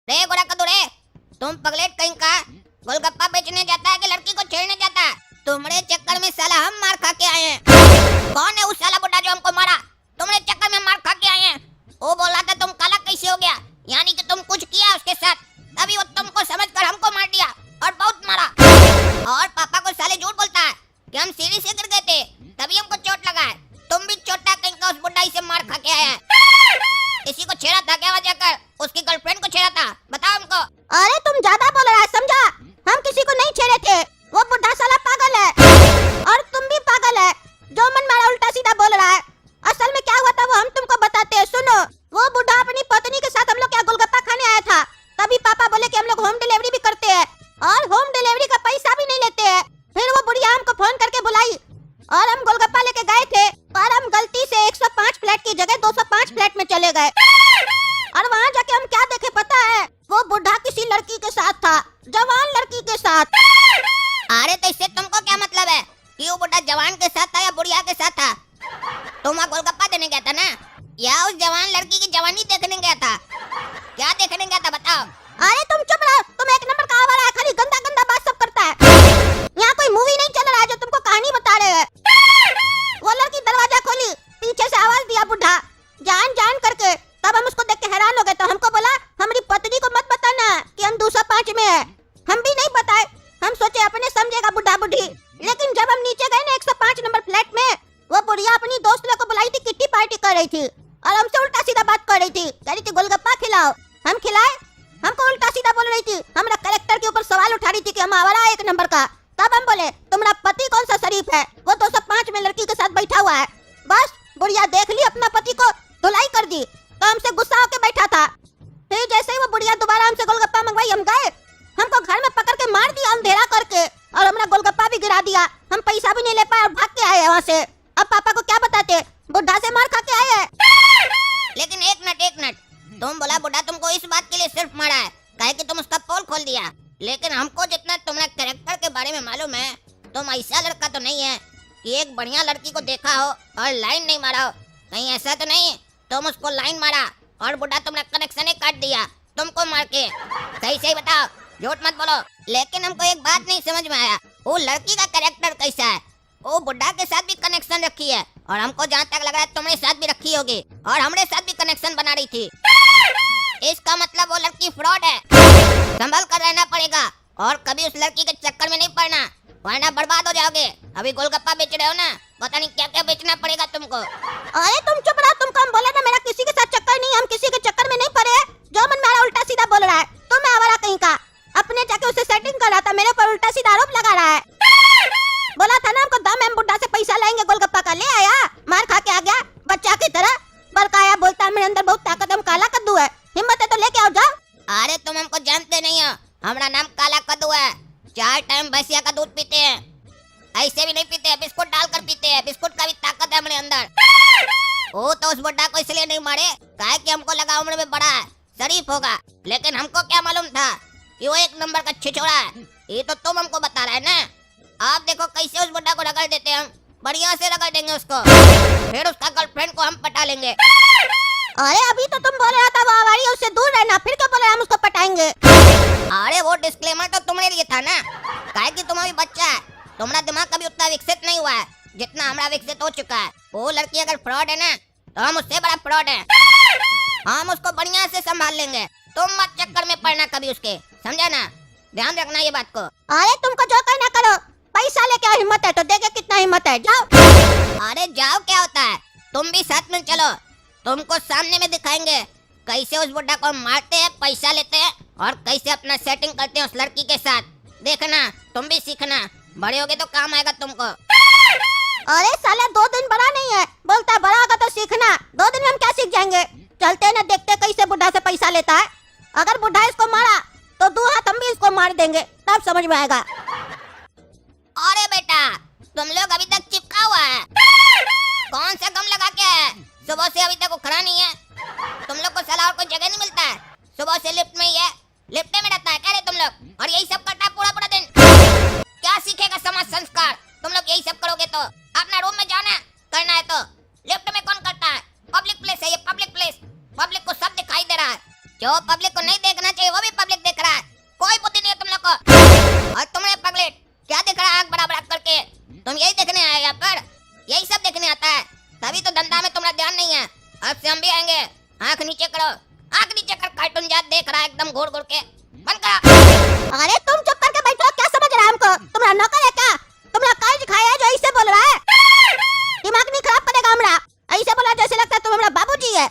रे गोरा कद्दू रे, तुम पगलेट कहीं का गोलगप्पा बेचने जाता है कि लड़की को छेड़ने जाता है? तुम्हारे चक्कर में साला हम मार खा के आए हैं। कौन है उस साला बुड्ढा जो हमको मारा? तुम्हारे चक्कर में मार खा के आए हैं। वो बोल रहा था तुम काला कैसे हो गया, यानी कि तुम कुछ किया उसके साथ, तभी वो तुमको समझकर हमको मार दिया और बहुत मारा। और पापा को साले झूठ बोलता है कि हम सीढ़ी से गिर गए थे तभी हमको चोट लगा है। तुम भी चोटा कहीं का उस बुड्ढाई से मार खा के आया है। किसी को छेड़ा था क्या वजह कर? उसकी गर्लफ्रेंड को छेड़ा था? बताओ हमको। अरे तुम ज्यादा बोल रहा है, समझा? हम किसी को नहीं छेड़े थे, वो बुढ़ा साला पागल है और तुम भी पागल है, जो मन मारा उल्टा सीधा बोल रहा है। असल में क्या हुआ था वो हम तुमको बताते हैं, सुनो। वो बुढ़ा अपनी पत्नी के साथ हम लोग क्या गोलगप्पा खाने आया था, तभी पापा बोले कि हम लोग होम डिलीवरी भी करते हैं और होम डिलीवरी का पैसा भी नहीं लेते हैं। फिर वो बुढ़िया हमको फोन करके बुलाई और हम गोलगप्पा लेके गए थे और हम गलती से 105 फ्लैट की जगह 205 फ्लैट में चले गए। और वहाँ जाके हम क्या देखे पता है? वो बुढ़ा किसी लड़की के साथ था, जवान लड़की के साथ। अरे तो इससे तुमको क्या मतलब है कि वो बुढ़ा जवान के साथ था या बुढ़िया के साथ था? तुम वहाँ गोलगप्पा देने गया था ना, या उस जवान लड़की की जवानी देखने गया था? क्या देखने गया था बताओ? अरे तुम चुप रहो, तुम एक नंबर का आवारा है, खाली गंदा गंदा बात सब करता है। यहाँ कोई मूवी नहीं चल रहा है जो तुमको कहानी बता रहे हैं। वो लड़की दरवाजा खोली, पीछे से आवाज दिया बुढ़ा जान जान करके, तब हम उसको देख के हैरान हो गए। तो हमको बोला हमारी पत्नी को मत बताना कि हम 205 में है। हम भी नहीं बताए, हम सोचे अपने समझेगा बुढ़ा बुढ़ी। लेकिन जब हम नीचे गए ना 105 नंबर फ्लैट में, वो बुढ़िया अपनी दोस्त लोग को बुलाई थी, किट्टी पार्टी कर रही थी और हमसे उल्टा सीधा बात कर रही थी। कह रही थी गोलगप्पा खिलाओ, हम खिलाए, हमको उल्टा सीधा बोल रही थी। हमारा कलेक्टर के ऊपर सवाल उठा रही थी कि हम आवारा एक नंबर का। तब हम बोले तुम्हारा पति कौन सा शरीफ है, वो 205 में लड़की के साथ बैठा हुआ है। बस बुढ़िया देख ली अपना पति को धुलाई कर दी, तो हमसे गुस्सा होके बैठा था। फिर जैसे ही वो बुढ़िया दोबारा हमसे गोलगप्पा मंगवाई, हम गए, हमको घर में पकड़ के मार दिया अंधेरा करके और हमारा गोलगप्पा भी गिरा दिया। हम पैसा भी नहीं ले पाए और भाग के आए वहाँ से। अब पापा को क्या बताते, बुढ़ा से मार खा के आए हैं। लेकिन एक मिनट, तुम बोला बुढ़ा तुमको इस बात के लिए सिर्फ मारा है काहे कि तुम उसका पोल खोल दिया। लेकिन हमको जितना तुम्हारे कैरेक्टर के बारे में मालूम है, तुम ऐसा लड़का तो नहीं है कि एक बढ़िया लड़की को देखा हो और लाइन नहीं मारा हो। कहीं ऐसा तो नहीं तुम उसको लाइन मारा और बुढ़ा तुम्हारा कनेक्शन ही काट दिया तुमको मार के? सही सही बताओ, झूठ मत बोलो। लेकिन हमको एक बात नहीं समझ में आया, वो लड़की का कैरेक्टर कैसा है? वो बुढ़ा के साथ भी कनेक्शन रखी है और हमको जहाँ तक लग रहा है तुम्हारे साथ भी रखी होगी और हमारे साथ भी कनेक्शन बना रही थी। इसका मतलब वो लड़की फ्रॉड है। संभल कर रहना पड़ेगा और कभी उस लड़की के चक्कर में नहीं पड़ना, वरना बर्बाद हो जाओगे। अभी गोलगप्पा बेच रहे हो ना, पता नहीं क्या क्या बेचना पड़ेगा तुमको। अरे तुम चुप रहो, तुमको हम बोले ना मेरा किसी के साथ चक्कर नहीं, हम किसी के चक्कर में नहीं पड़े। जो मन मेरा उल्टा सीधा बोल रहा है, तुम आवारा कहीं का। अपने जाके उसे सेटिंग कर रहा था, मेरे पर उल्टा सीधा आरोप लगा रहा है। बोला था ना हमको दम है, हम बुढ़ा से पैसा लाएंगे गोलगप्पा का, ले आया, मार खा के आ गया बच्चा की तरह। बरकाया बोलता है मेरे अंदर बहुत ताकत, हम काला कद्दू है, हिम्मत है तो लेके आओ जाओ। अरे तुम हमको जानते नहीं हो, हमारा नाम काला कद्दू है। 4 टाइम भैंसिया का दूध पीते हैं, ऐसे भी नहीं पीते हैं, बिस्कुट डालकर पीते हैं। बिस्कुट का भी ताकत है हमारे अंदर। वो तो उस बुड्ढा को इसलिए नहीं मारे काहे कि हमको लगा उम्र में बड़ा है, शरीफ होगा। लेकिन हमको क्या मालूम था कि वो एक नंबर का छिछोड़ा है। ये तो तुम हमको बता रहे हैं ना। आप देखो कैसे उस बुड्ढा को रगड़ देते हैं, हम बढ़िया से रगड़ देंगे उसको, फिर उसका गर्लफ्रेंड को हम पटा लेंगे। अरे अभी तो तुम बोल रहा था वो आवारी है, उससे दूर रहना, फिर क्यों बोल रहे हम उसको पटाएंगे? अरे वो डिस्क्लेमर तो तुम्हारे लिए था ना, काहे कि तुम अभी बच्चा है, तुम्हारा दिमाग कभी उतना विकसित नहीं हुआ है जितना हमारा विकसित हो चुका है। वो लड़की अगर फ्रॉड है ना, तो हम उससे बड़ा फ्रॉड है। हम उसको बढ़िया से संभाल लेंगे, तुम मत चक्कर में पड़ना कभी उसके, समझा ना? ध्यान रखना ये बात को। अरे तुमको जो कहना करो, पैसा लेके आओ, हिम्मत है तो देखे कितना हिम्मत है, जाओ। अरे जाओ क्या होता है, तुम भी साथ में चलो, तुमको सामने में दिखाएंगे कैसे उस बुड्ढा को मारते हैं, पैसा लेते हैं और कैसे अपना सेटिंग करते हैं उस लड़की के साथ। देखना, तुम भी सीखना, बड़े होगे तो काम आएगा तुमको। अरे साला 2 दिन बड़ा नहीं है, बोलता है बड़ा होगा तो सीखना। 2 दिन में हम क्या सीख जाएंगे? चलते ना, देखते कैसे बुढ़ा से पैसा लेता है। अगर बुढ़ा इसको मारा तो 2 हाथ हम भी इसको मार देंगे, तब समझ में आएगा। अरे बेटा, तुम लोग अभी तक चिपका हुआ है, कौन सा गम लगा के है? सुबह से अभी तक उखड़ा नहीं है। तुम लोग को साला और कोई जगह नहीं मिलता है, सुबह से लिफ्ट में ही है, लिफ्ट में रहता है क्या रे तुम लोग? और यही सब करता है पूरा पूरा दिन, क्या सीखेगा समाज संस्कार? तुम लोग यही सब करोगे तो अपना रूम में जाना, करना है तो। लिफ्ट में कौन करता है? पब्लिक प्लेस है ये, पब्लिक प्लेस, पब्लिक को सब दिखाई दे रहा है। जो पब्लिक को नहीं देखना चाहिए वो भी पब्लिक देख रहा है। कोई बुद्धि नहीं है तुम लोग को। और तुमने पगलेट क्या देख रहा है आंख बड़ा बड़ा करके? तुम यही देखने आए यहाँ पर? यही सब देखने आता है? तभी तो धंधा में तुम्हारा ध्यान नहीं है। अब से हम भी आएंगे। आंख नीचे करो, आंख नीचे कर। कार्टून जात देख रहा है एकदम घूर घूर के। बंद करो। अरे तुम चुप करके बैठो, क्या समझ रहा है हमको? तुम्हारा नौकर है क्या? तुम्हारा काज खाया है जो ऐसे बोल रहा है? दिमाग नहीं खराब करेगा हमरा? ऐसे बोला जैसे लगता है तुम हमारा बाबूजी है।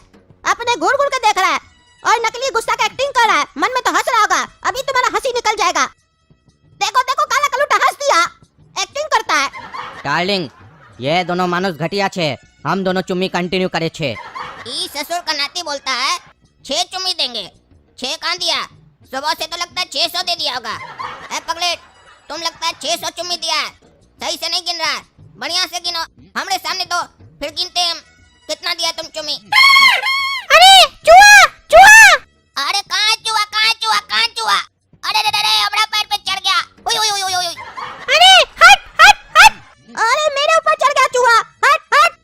अपने घूर घूर के देख रहा है और नकली गुस्सा का एक्टिंग कर रहा है। मन में तो हंस रहा होगा, अभी तुम्हारा हंसी निकल जाएगा। देखो देखो, काला कलूटा हंस दिया, एक्टिंग करता है। डार्लिंग, ये दोनों मानुस घटिया छे। हम दोनों चुम्मी कंटिन्यू करे छे। ई ससुर का नाती बोलता है 6 चुम्मी देंगे। 6 कहाँ दिया? सुबह से तो लगता है 600 दे दिया होगा। ए पगलेट, तुम लगता है 600 चुम्मी दिया है। सही से नहीं गिन रहा है, बढ़िया से गिनो। हमरे सामने तो फिर गिनते हम कितना दिया तुम चुम्मी। अरे चूहा चूहा! अरे कहाँ है चूहा? कहाँ है चूहा? कहाँ है चूहा? अरे अरे अरे, अपना पैर पे चढ़ गया। उई उई उई उई। अरे हट हट हट! अरे मेरे ऊपर चढ़ गया चूहा, हट हट!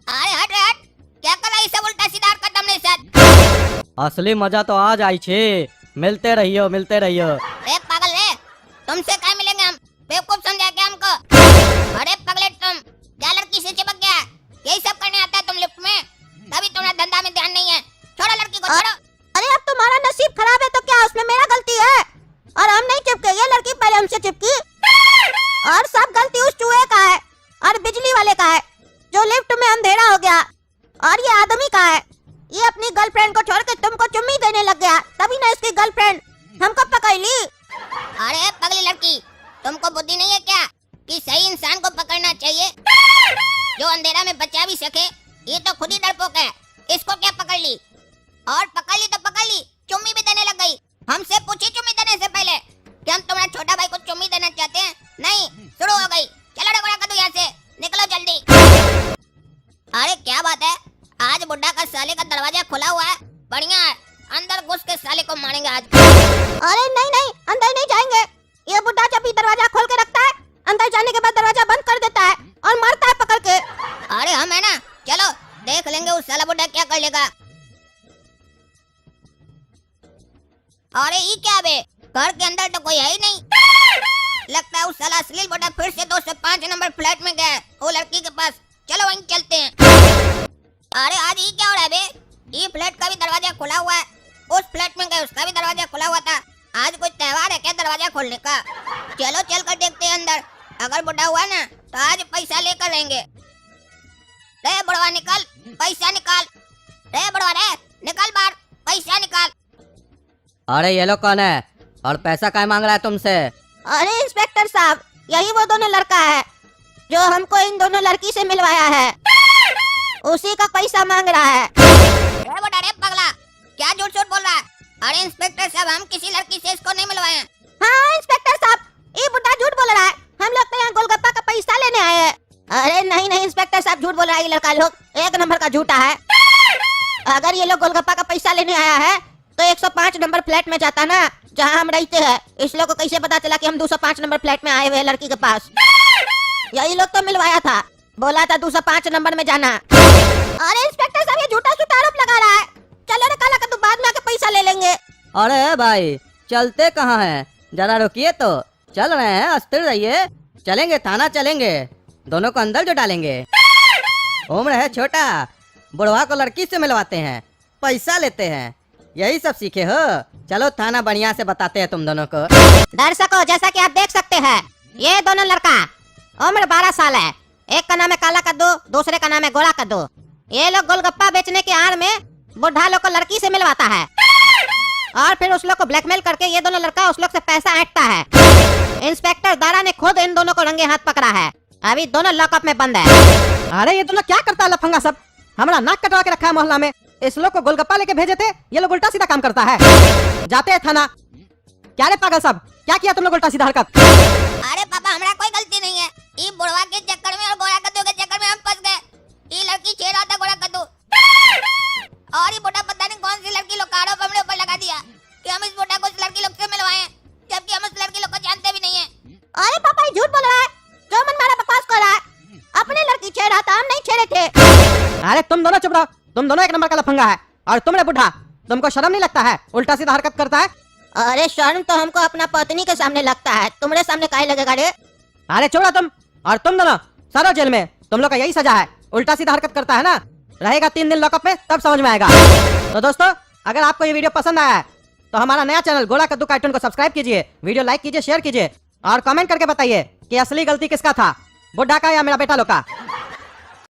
अरे हट रे हट। क्या कर रहा है? सब उल्टा सीधा हरकत हमने साथ। असली मजा तो आज आई छे। मिलते रहियो, मिलते रहियो। ए पागल रे, तुमसे क्या मिलेंगे हम? बेवकूफ समझा क्या हमको? अरे पगलेट, तुम क्या लड़की से चिपक गया? यही सब करने आता है तुम लिफ्ट में? तभी तुम्हारा धंधा में ध्यान नहीं है। छोड़ो लड़की को, छोड़ो। अरे अब तुम्हारा नसीब खराब है तो क्या उसमें मेरा गलती है? और हम नहीं चिपके, ये लड़की पहले हमसे चिपकी। और सब गलती उस चूहे का है और बिजली वाले का है जो लिफ्ट में अंधेरा हो गया। और ये आदमी का है, ये अपनी गर्लफ्रेंड को छोड़ के तुमको चुम्मी देने लग गया, तभी ना इसकी गर्लफ्रेंड हमको पकड़ ली। अरे पगली लड़की, तुमको बुद्धि नहीं है क्या कि सही इंसान को पकड़ना चाहिए जो अंधेरा में बचा भी सके? ये तो खुद ही डरपोक है। इसको क्या पकड़ ली? और पकड़ ली तो पकड़ ली, चुम्मी भी देने लग गई। हमसे पूछी चुम्मी देने से पहले कि हम तुम्हारे छोटा भाई को चुम्मी देना चाहते हैं। नहीं, शुरू हो गई। चलो रे कर दो यहाँ से, निकलो जल्दी। अरे क्या बात है, आज बुड्ढा का साले का दरवाजा खुला हुआ है। बढ़िया है, अंदर घुस के साले को मारेंगे आज। अरे नहीं नहीं, अंदर नहीं जाएंगे। ये बुड्ढा जब भी दरवाजा खोल के रखता है, अंदर जाने के बाद दरवाजा बंद कर देता है और मारता है पकड़ के। अरे हम है ना, चलो देख लेंगे उस साला बुड्ढा क्या कर लेगा। अरे ये क्या बे, घर के अंदर तो कोई है ही नहीं। लगता है उस साला अश्लील बुड्ढा फिर से 205 नंबर फ्लैट में गया है वो लड़की के पास। चलो वहीं चलते हैं। अरे आज ये क्या हो रहा है बे? ये फ्लैट का भी दरवाजा खुला हुआ है, उस फ्लैट में गए उसका भी दरवाजा खुला हुआ था। आज कोई त्योहार है क्या दरवाजा खोलने का? चलो चल कर देखते हैं अंदर। अगर बुढ़ा हुआ ना तो आज पैसा लेकर रहेंगे। रे बुढ़वा निकल, पैसा निकाल। रे बुढ़वा रे, निकाल बाहर, पैसा निकाल। अरे ये लोग कौन है और पैसा क्या मांग रहा है तुमसे? अरे इंस्पेक्टर साहब, यही वो दोनों लड़का है जो हमको इन दोनों लड़की से मिलवाया है, उसी का पैसा मांग रहा है। रे बुढ़ा रे पगला, क्या झूठ झूठ बोल रहा है? अरे इंस्पेक्टर साहब, हम किसी लड़की से इसको नहीं मिलवाए हैं। हाँ इंस्पेक्टर साहब, ये बुड्ढा झूठ बोल रहा है। हम लोग तो यहाँ गोलगप्पा का पैसा लेने आए हैं। अरे नहीं नहीं इंस्पेक्टर साहब, झूठ बोल रहा है ये लड़का लोग, एक नंबर का झूठा है। अगर ये लोग गोलगप्पा का पैसा लेने आया है तो 105 नंबर फ्लैट में जाता ना, जहाँ हम रहते हैं। इस लोग को कैसे पता चला कि हम 205 नंबर फ्लैट में आए हुए हैं लड़की के पास? यही लोग तो मिलवाया था, बोला था 205 नंबर में जाना। अरे इंस्पेक्टर साहब, ये झूठा झूठा आरोप लगा रहा है। चलो रे काला कद्दू, बाद में आके पैसा ले लेंगे। अरे भाई, चलते कहाँ हैं? जरा रुकिए तो। चल रहे हैं, अस्थिर रहिए। चलेंगे, थाना चलेंगे, दोनों को अंदर जो डालेंगे। उम्र है छोटा, बुढ़वा को लड़की से मिलवाते हैं, पैसा लेते हैं, यही सब सीखे हो? चलो थाना बढ़िया से बताते हैं तुम दोनों को। दर्शकों, जैसा कि आप देख सकते हैं, ये दोनों लड़का उम्र 12 साल है। एक का नाम है काला कद्दू, दूसरे का नाम है गोरा कद्दू। ये लोग गोलगप्पा बेचने के आड़ में बुढ़ा लोग को लड़की से मिलवाता है और फिर उस लोग को ब्लैकमेल करके ये दोनों लड़का उस लोग से पैसा ऐंठता है। इंस्पेक्टर दारा ने खुद इन दोनों को रंगे हाथ पकड़ा है। अभी दोनों लॉकअप में बंद है। अरे ये दोनों क्या करता है लफंगा सब? हमारा नाक कटवा के रखा है मोहल्ला में। इस लोग को गोलगप्पा लेके भेजे थे, ये लोग उल्टा सीधा काम करता है। जाते हैं थाना। क्या रे पागल सब, क्या किया तुम लोग उल्टा सीधा हरकत? अरे पापा, हमारा कोई गलती नहीं है। ये बुढ़वा के चक्कर में और गोरा कद्दू के चक्कर में हम फंस गए। ये लड़की छेड़ रहा था गोरा कद्दू, और ये बुढ़ा पता नहीं कौन सी लड़की लोग का आरोप हमने ऊपर लगा दिया कि हम इस बुढ़ा को उस लड़की लोग से मिलवाए, जबकि हम उस लड़की लोग को जानते भी नहीं है। अरे पापा, ये झूठ बोल रहा है, जो मन मारा बकवास कर रहा है। अपने लड़की छेड़ा था, हम नहीं छेड़े थे। अरे तुम दोनों चुप रहो, तुम दोनों एक नंबर का लफंगा है। और तुम रे बुढ़ा, तुमको शर्म नहीं लगता है? उल्टा सीधा हरकत करता है। अरे शर्म तो हमको अपना पत्नी के सामने लगता है, तुम्हारे सामने काहे लगेगा रे? अरे छोड़ा तुम, और तुम दोनों सारा जेल में। तुम लोग का यही सजा है, उल्टा सीधा हरकत करता है ना, रहेगा 3 दिन लॉकअप में, तब समझ में आएगा। तो दोस्तों, अगर आपको ये वीडियो पसंद आया है तो हमारा नया चैनल गोला कद्दू कार्टून को सब्सक्राइब कीजिए, वीडियो लाइक कीजिए, शेयर कीजिए और कमेंट करके बताइए कि असली गलती किसका था, बुड्ढा का या मेरा बेटा लोग का।